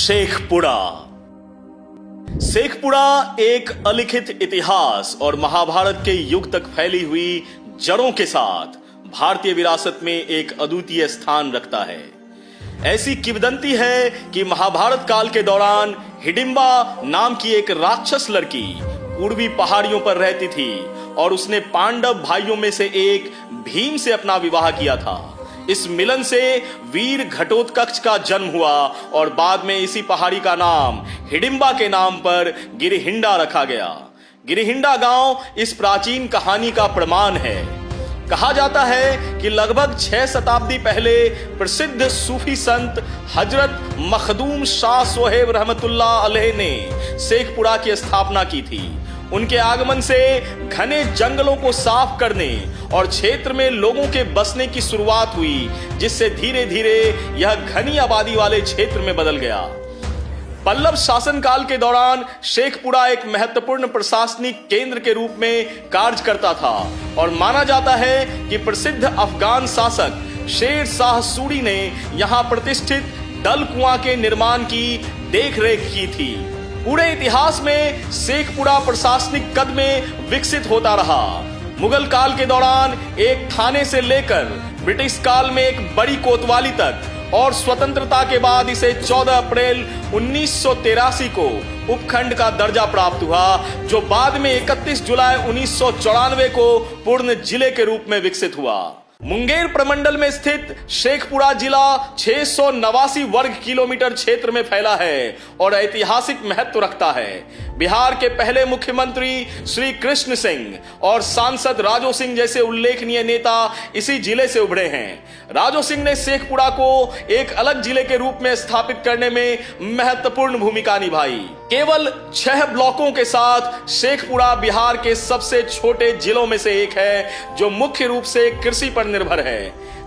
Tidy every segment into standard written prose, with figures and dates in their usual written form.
शेखपुरा। शेखपुरा एक अलिखित इतिहास और महाभारत के युग तक फैली हुई जड़ों के साथ भारतीय विरासत में एक अद्वितीय स्थान रखता है। ऐसी किंवदंती है कि महाभारत काल के दौरान हिडिंबा नाम की एक राक्षस लड़की पूर्वी पहाड़ियों पर रहती थी और उसने पांडव भाइयों में से एक भीम से अपना विवाह किया था। इस मिलन से वीर घटोत्कच का जन्म हुआ और बाद में इसी पहाड़ी का नाम हिडिंबा के नाम पर गिरिहिंडा रखा गया। गिरिहिंडा गांव इस प्राचीन कहानी का प्रमाण है। कहा जाता है कि लगभग 6 शताब्दी पहले प्रसिद्ध सूफी संत हजरत मखदूम शाह सोहेब रहमतुल्लाह अलैह ने शेखपुरा की स्थापना की थी। उनके आगमन से घने जंगलों को साफ करने और क्षेत्र में लोगों के बसने की शुरुआत हुई, जिससे धीरे धीरे यह घनी आबादी वाले क्षेत्र में बदल गया। पल्लव शासनकाल के दौरान शेखपुरा एक महत्वपूर्ण प्रशासनिक केंद्र के रूप में कार्य करता था और माना जाता है कि प्रसिद्ध अफगान शासक शेर शाह सूरी ने यहां प्रतिष्ठित डल कुआं के निर्माण की देखरेख की थी। पूरे इतिहास में शेखपुरा प्रशासनिक कद में विकसित होता रहा। मुगल काल के दौरान एक थाने से लेकर ब्रिटिश काल में एक बड़ी कोतवाली तक और स्वतंत्रता के बाद इसे 14 अप्रैल 1983 को उपखंड का दर्जा प्राप्त हुआ, जो बाद में 31 जुलाई 1994 को पूर्ण जिले के रूप में विकसित हुआ। मुंगेर प्रमंडल में स्थित शेखपुरा जिला 689 वर्ग किलोमीटर क्षेत्र में फैला है और ऐतिहासिक महत्व रखता है। बिहार के पहले मुख्यमंत्री श्री कृष्ण सिंह और सांसद राजो सिंह जैसे उल्लेखनीय नेता इसी जिले से उभरे हैं। राजो सिंह ने शेखपुरा को एक अलग जिले के रूप में स्थापित करने में महत्वपूर्ण भूमिका निभाई। केवल 6 ब्लॉकों के साथ शेखपुरा बिहार के सबसे छोटे जिलों में से एक है, जो मुख्य रूप से कृषि पर निर्भर है।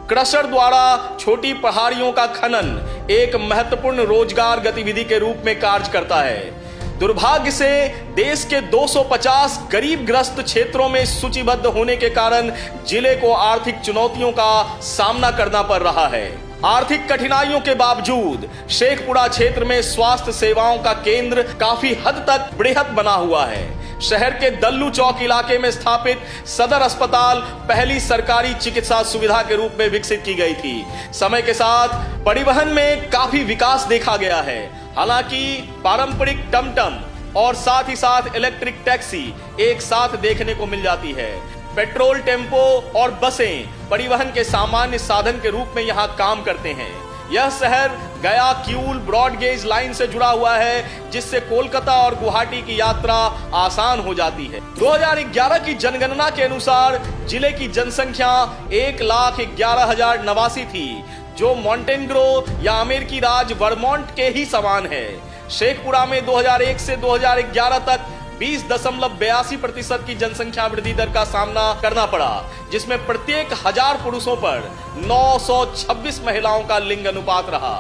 क्रशर द्वारा छोटी पहाड़ियों का खनन एक महत्वपूर्ण रोजगार गतिविधि के रूप में कार्य करता है। दुर्भाग्य से देश के 250 गरीब ग्रस्त क्षेत्रों में सूचीबद्ध होने के कारण जिले को आर्थिक चुनौतियों का सामना करना पड़ रहा है। आर्थिक कठिनाइयों के बावजूद शेखपुरा क्षेत्र में स्वास्थ्य सेवाओं का केंद्र काफी हद तक बृहत बना हुआ है। शहर के दल्लू चौक इलाके में स्थापित सदर अस्पताल पहली सरकारी चिकित्सा सुविधा के रूप में विकसित की गई थी। समय के साथ परिवहन में काफी विकास देखा गया है। हालांकि पारंपरिक टमटम और साथ ही साथ इलेक्ट्रिक टैक्सी एक साथ देखने को मिल जाती है। पेट्रोल टेम्पो और बसें परिवहन के सामान्य साधन के रूप में यहाँ काम करते हैं। यह शहर गया किऊल ब्रॉड गेज लाइन से जुड़ा हुआ है, जिससे कोलकाता और गुवाहाटी की यात्रा आसान हो जाती है। 2011 की जनगणना के अनुसार जिले की जनसंख्या 1,11,089 थी, जो मॉन्टेनग्रो या अमेरिकी राज्य वर्मोंट के ही समान है। शेखपुरा में 2001 से 2011 तक 20.82% की जनसंख्या वृद्धि दर का सामना करना पड़ा, जिसमें प्रत्येक 1000 पुरुषों पर 926 महिलाओं का लिंग अनुपात रहा।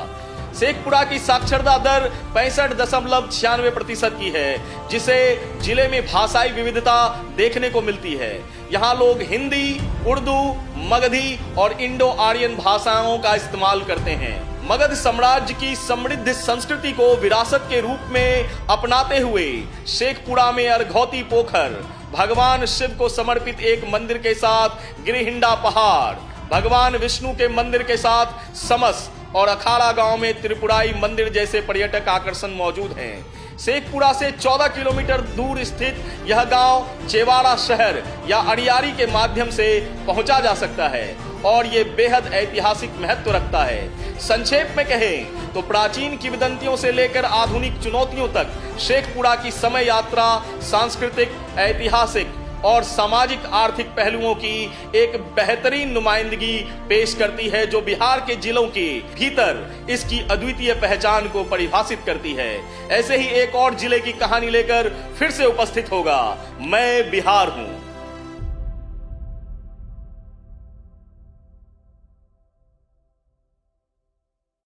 शेखपुरा की साक्षरता दर 65.96% की है, जिसे जिले में भाषाई विविधता देखने को मिलती है। यहाँ लोग हिंदी, उर्दू, मगधी और इंडो आर्यन भाषाओं का इस्तेमाल करते हैं। मगध साम्राज्य की समृद्ध संस्कृति को विरासत के रूप में अपनाते हुए शेखपुरा में अर्घौती पोखर, भगवान शिव को समर्पित एक मंदिर के साथ गिरिहिंडा पहाड़, भगवान विष्णु के मंदिर के साथ समस और अखाड़ा गांव में त्रिपुराई मंदिर जैसे पर्यटक आकर्षण मौजूद हैं। शेखपुरा से 14 किलोमीटर दूर स्थित यह गांव चेवाड़ा शहर या अड़ियारी के माध्यम से पहुंचा जा सकता है और ये बेहद ऐतिहासिक महत्व रखता है। संक्षेप में कहें तो प्राचीन किंवदंतियों से लेकर आधुनिक चुनौतियों तक शेखपुरा की समय यात्रा सांस्कृतिक, ऐतिहासिक और सामाजिक आर्थिक पहलुओं की एक बेहतरीन नुमाइंदगी पेश करती है, जो बिहार के जिलों के भीतर इसकी अद्वितीय पहचान को परिभाषित करती है। ऐसे ही एक और जिले की कहानी लेकर फिर से उपस्थित होगा। मैं बिहार हूं।